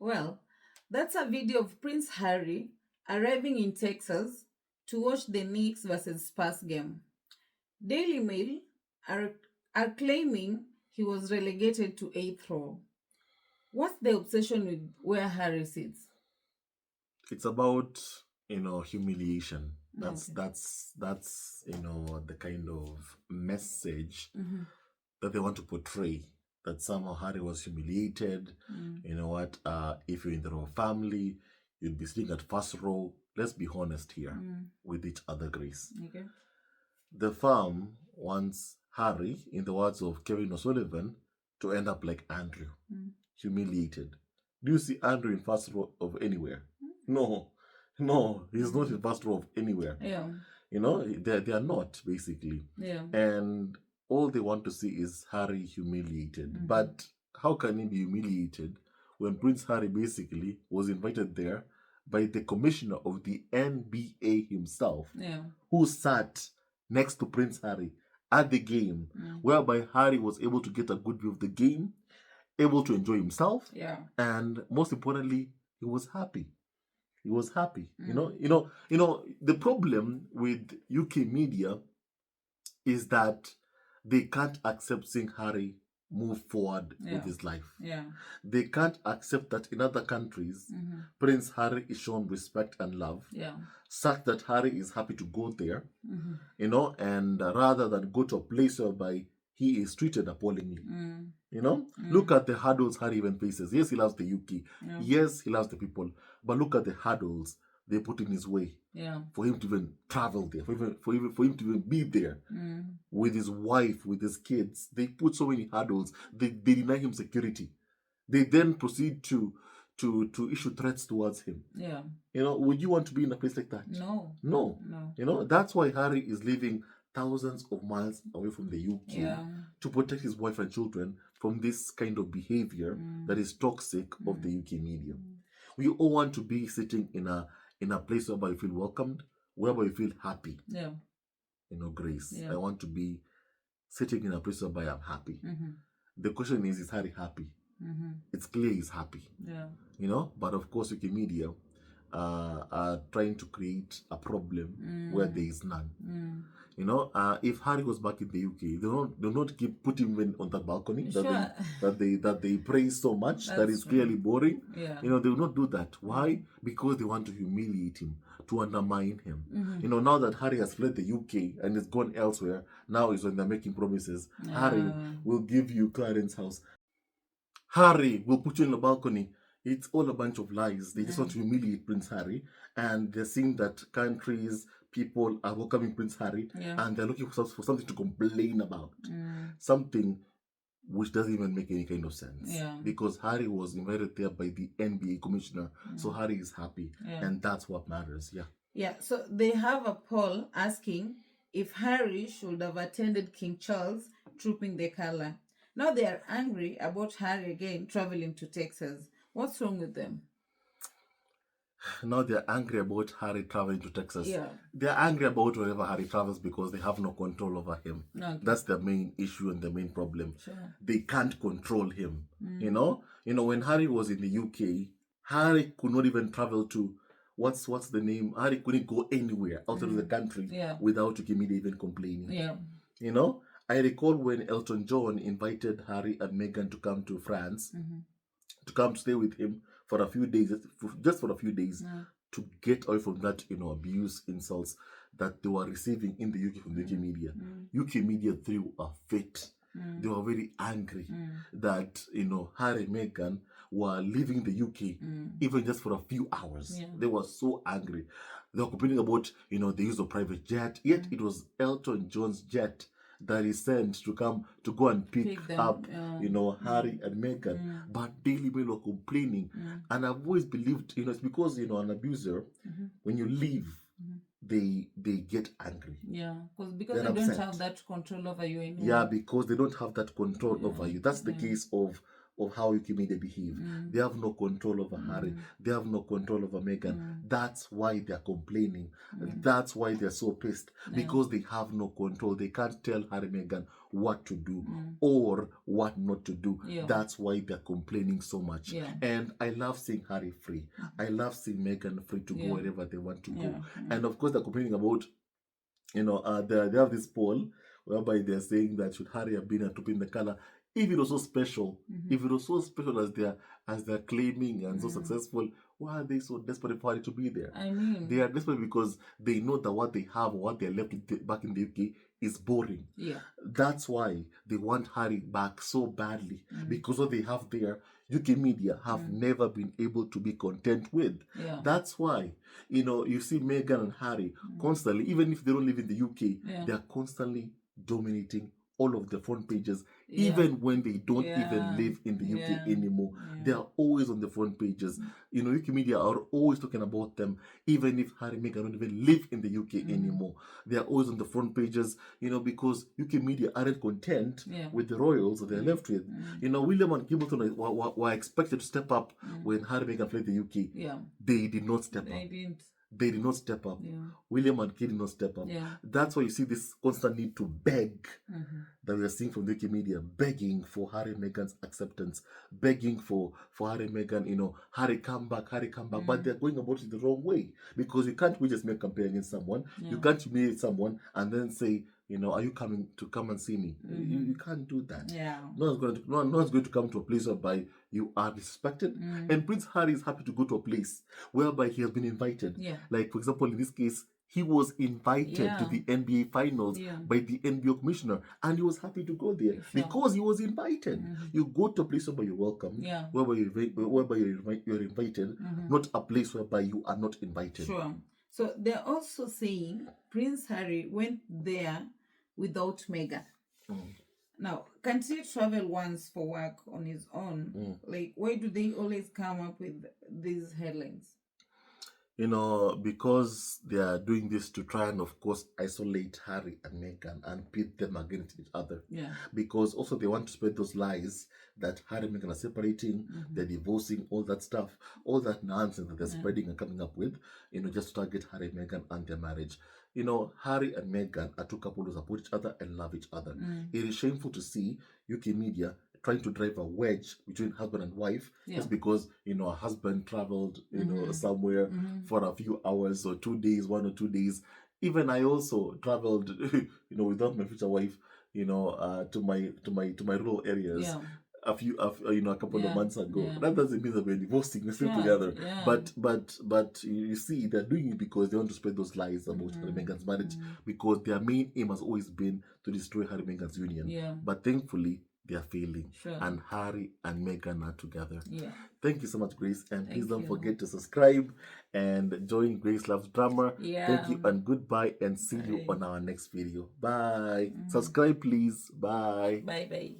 Well, that's a video of Prince Harry arriving in Texas to watch the Knicks versus Spurs game. Daily Mail are, are claiming he was relegated to eighth row. What's the obsession with where Harry sits? It's about humiliation. That's Okay. that's that's the kind of message Mm-hmm. that they want to portray. That somehow Harry was humiliated. Mm. You know what? If you're in the royal family, you'd be sitting at first row. Let's be honest here Mm. with each other, Grace. Okay. The farm wants Harry, in the words of Kevin O'Sullivan, to end up like Andrew, Mm. humiliated. Do you see Andrew in first row of anywhere? No, no, he's not in first row of anywhere. Yeah. They are not, basically. Yeah. And all they want to see is Harry humiliated. Mhm. But how can he be humiliated when Prince Harry basically was invited there by the commissioner of the NBA himself, Yeah. who sat next to Prince Harry at the game, Mm. whereby Harry was able to get a good view of the game, able to enjoy himself, Yeah. and most importantly, he was happy. He was happy. Mm. The problem with UK media is that they can't accept seeing Harry move forward Yeah. with his life. Yeah. They can't accept that in other countries, Mm-hmm. Prince Harry is shown respect and love, Yeah. such that Harry is happy to go there, Mm-hmm. and rather than go to a place whereby he is treated appallingly. Mm. Look Mm. at the hurdles Harry even faces. Yes, he loves the UK. Yeah. Yes, he loves the people. But look at the hurdles they put in his way Yeah. for him to even travel there, for him to even be there Mm. with his wife, with his kids. They put so many hurdles. They deny him security. They then proceed to issue threats towards him. Yeah. Would you want to be in a place like that? No. No. No. That's why Harry is living thousands of miles away from the UK Yeah. to protect his wife and children from this kind of behavior that is toxic of the UK media. We all want to be sitting in a place whereby you feel welcomed, whereby you feel happy. Yeah. Grace. Yeah. I want to be sitting in a place whereby I'm happy. Mm-hmm. The question is Harry happy? Mm-hmm. It's clear he's happy. Yeah. But of course UK media are trying to create a problem where there is none. If Harry was back in the UK, they'll not keep put him on that balcony Sure. that they praise so much that is clearly boring. Yeah. They will not do that. Why? Because they want to humiliate him, to undermine him. Mm-hmm. Now that Harry has fled the UK and is gone elsewhere, now is when they're making promises. Harry will give you Clarence House. Harry will put you in the balcony. It's all a bunch of lies. They just want to humiliate Prince Harry, and they're seeing that countries, people are welcoming Prince Harry, and they're looking for something to complain about. Something which doesn't even make any kind of sense. Yeah. Because Harry was invited there by the NBA commissioner, so Harry is happy, and that's what matters. Yeah. Yeah, so they have a poll asking if Harry should have attended King Charles trooping the color. Now they are angry about Harry again traveling to Texas. What's wrong with them? Now they're angry about Harry traveling to Texas. Yeah. They're angry about wherever Harry travels because they have no control over him. Okay. That's the main issue and the main problem. Sure. They can't control him. When Harry was in the UK, Harry could not even travel to what's the name? Harry couldn't go anywhere outside of the country without Wikimedia even complaining. Yeah. I recall when Elton John invited Harry and Meghan to come to France to come stay with him for a few days, just for a few days, to get away from that, abuse, insults that they were receiving in the UK from the UK media. UK media threw a fit. They were very angry that, Harry and Meghan were leaving the UK even just for a few hours. They were so angry. They were complaining about, the use of private jet, yet it was Elton John's jet that is sent to go and pick up, Harry and Meghan. But Daily Mail were complaining. And I've always believed, it's because, an abuser, when you leave, they get angry. Yeah, because they don't have that control over you anymore. Yeah, because they don't have that control over you. That's the case of of how UK media behave. They have no control over Harry. They have no control over Meghan. That's why they're complaining. That's why they're so pissed. Because they have no control. They can't tell Harry and Meghan what to do or what not to do. That's why they're complaining so much. And I love seeing Harry free. I love seeing Meghan free to go wherever they want to go. And of course, they're complaining about, they have this poll whereby they're saying that should Harry have been a top in the color, if it was so special, if it was so special as they're claiming and so successful, why are they so desperate for Harry to be there? I mean, they are desperate because they know that what they have or what they're left with back in the UK is boring. That's why they want Harry back so badly, because what they have there, UK media have never been able to be content with. That's why, you see Meghan and Harry constantly, even if they don't live in the UK, they're constantly dominating all of the front pages, even when they don't even live in the UK anymore. They are always on the front pages. UK media are always talking about them, even if Harry and Meghan don't even live in the UK anymore. They are always on the front pages, because UK media aren't content with the royals that they're left with. William and Gimbleton were expected to step up when Harry and Meghan fled the UK. They did not step up. They did not step up. William and Kate did not step up. That's why you see this constant need to beg that we are seeing from the UK media, begging for Harry and Meghan's acceptance, begging for Harry and Meghan, Harry come back. But they're going about it the wrong way, because you can't just make a campaign against someone. You can't humiliate someone and then say, are you coming to come and see me? You can't do that. No one's going to come to a place whereby you are disrespected. And Prince Harry is happy to go to a place whereby he has been invited. Like, for example, in this case, he was invited to the NBA finals by the NBA commissioner, and he was happy to go there because he was invited. You go to a place whereby you're welcome, whereby you're invited, not a place whereby you are not invited. So they're also saying Prince Harry went there without Meghan. Now, can't he travel once for work on his own? Like, why do they always come up with these headlines? Because they are doing this to try and, of course, isolate Harry and Meghan and pit them against each other. Because also they want to spread those lies that Harry and Meghan are separating, they're divorcing, all that stuff, all that nonsense that they're spreading and coming up with, just to target Harry and Meghan and their marriage. Harry and Meghan are two couples who support each other and love each other. It is shameful to see UK media trying to drive a wedge between husband and wife just because a husband traveled somewhere for a few hours or 2 days, 1 or 2 days. Even I also traveled without my future wife to my rural areas a couple of months ago. That doesn't mean that we're divorcing, we're still together. But you see, they're doing it because they want to spread those lies about Harry and Meghan's marriage, because their main aim has always been to destroy Harry and Meghan's union. But thankfully they are failing, and Harry and Meghan are together. Thank you so much, Grace, and please don't forget to subscribe and join Grace Loves Drama. Thank you and goodbye, and see you on our next video. Bye. Subscribe, please. Bye. Bye.